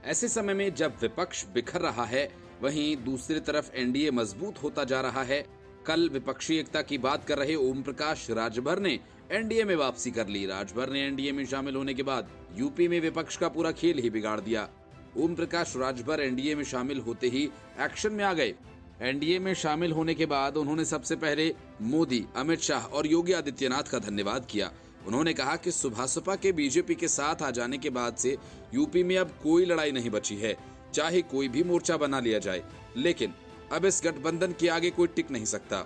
ऐसे समय में जब विपक्ष बिखर रहा है, वहीं दूसरी तरफ एनडीए मजबूत होता जा रहा है। कल विपक्षी एकता की बात कर रहे ओम प्रकाश राजभर ने एनडीए में वापसी कर ली। राजभर ने एनडीए में शामिल होने के बाद यूपी में विपक्ष का पूरा खेल ही बिगाड़ दिया। ओम प्रकाश राजभर एनडीए में शामिल होते ही एक्शन में आ गए। एनडीए में शामिल होने के बाद उन्होंने सबसे पहले मोदी, अमित शाह और योगी आदित्यनाथ का धन्यवाद किया। उन्होंने कहा कि सुभाषपा के बीजेपी के साथ आ जाने के बाद से यूपी में अब कोई लड़ाई नहीं बची है, चाहे कोई भी मोर्चा बना लिया जाए, लेकिन अब इस गठबंधन के आगे कोई टिक नहीं सकता।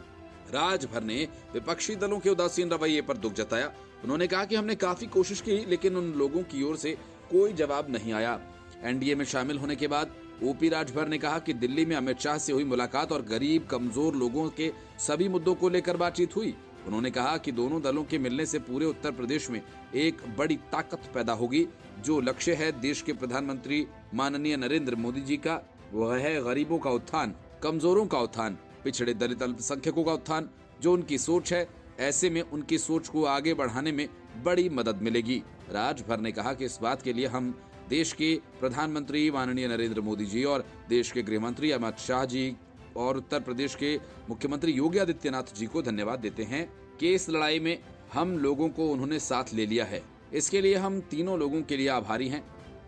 राजभर ने विपक्षी दलों के उदासीन रवैये पर दुख जताया। उन्होंने कहा कि हमने काफी कोशिश की, लेकिन उन लोगों की ओर से कोई जवाब नहीं आया। एनडीए में शामिल होने के बाद ओपी राजभर ने कहा कि दिल्ली में अमित शाह से हुई मुलाकात और गरीब कमजोर लोगों के सभी मुद्दों को लेकर बातचीत हुई। उन्होंने कहा कि दोनों दलों के मिलने से पूरे उत्तर प्रदेश में एक बड़ी ताकत पैदा होगी। जो लक्ष्य है देश के प्रधानमंत्री माननीय नरेंद्र मोदी जी का, वह है गरीबों का उत्थान, कमजोरों का उत्थान, पिछड़े दलित अल्पसंख्यकों का उत्थान। जो उनकी सोच है, ऐसे में उनकी सोच को आगे बढ़ाने में बड़ी मदद मिलेगी। राजभर ने कहा कि इस बात के लिए हम देश के प्रधानमंत्री माननीय नरेंद्र मोदी जी और देश के गृह मंत्री अमित शाह जी और उत्तर प्रदेश के मुख्यमंत्री योगी आदित्यनाथ जी को धन्यवाद देते हैं कि इस लड़ाई में हम लोगों को उन्होंने साथ ले लिया है। इसके लिए हम तीनों लोगों के लिए आभारी हैं।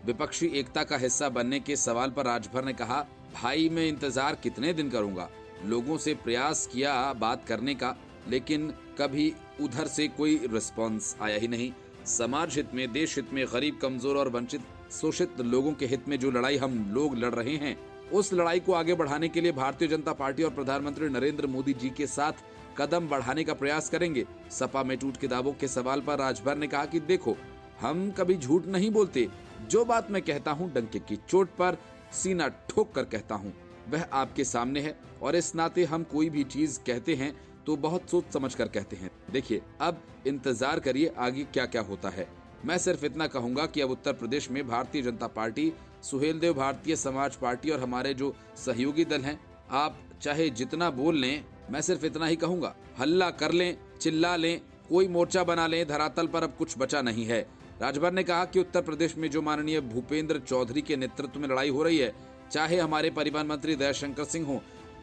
विपक्षी एकता का हिस्सा बनने के सवाल पर राजभर ने कहा, भाई मैं इंतजार कितने दिन करूंगा। लोगों से प्रयास किया बात करने का, लेकिन कभी उधर से कोई रिस्पॉन्स आया ही नहीं। समाज हित में, देश हित में, गरीब कमजोर और वंचित शोषित लोगों के हित में जो लड़ाई हम लोग लड़ रहे हैं, उस लड़ाई को आगे बढ़ाने के लिए भारतीय जनता पार्टी और प्रधानमंत्री नरेंद्र मोदी जी के साथ कदम बढ़ाने का प्रयास करेंगे। सपा में टूट के दावों के सवाल पर राजभर ने कहा कि देखो, हम कभी झूठ नहीं बोलते। जो बात मैं कहता हूँ डंके की चोट पर सीना ठोक कर कहता हूँ, वह आपके सामने है और इस नाते हम कोई भी चीज कहते हैं तो बहुत सोच समझ कर कहते हैं। देखिए, अब इंतजार करिए आगे क्या क्या होता है। मैं सिर्फ इतना कहूंगा कि अब उत्तर प्रदेश में भारतीय जनता पार्टी, सुहेलदेव भारतीय समाज पार्टी और हमारे जो सहयोगी दल हैं, आप चाहे जितना बोल लें, मैं सिर्फ इतना ही कहूंगा, हल्ला कर लें, चिल्ला लें, कोई मोर्चा बना लें, धरातल पर अब कुछ बचा नहीं है। राजभर ने कहा कि उत्तर प्रदेश में जो माननीय भूपेंद्र चौधरी के नेतृत्व में लड़ाई हो रही है, चाहे हमारे परिवहन मंत्री दयाशंकर सिंह हो,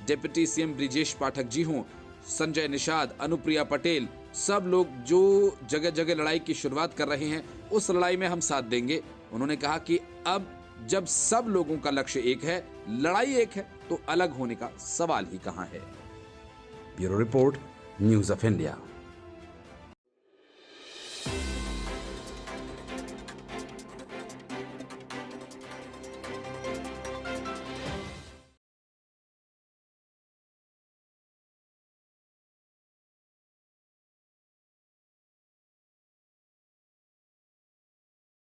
डिप्टी सीएम ब्रिजेश पाठक जी हों, संजय निषाद, अनुप्रिया पटेल, सब लोग जो जगह जगह लड़ाई की शुरुआत कर रहे हैं, उस लड़ाई में हम साथ देंगे। उन्होंने कहा कि अब जब सब लोगों का लक्ष्य एक है, लड़ाई एक है, तो अलग होने का सवाल ही कहां है। Bureau report, news of India.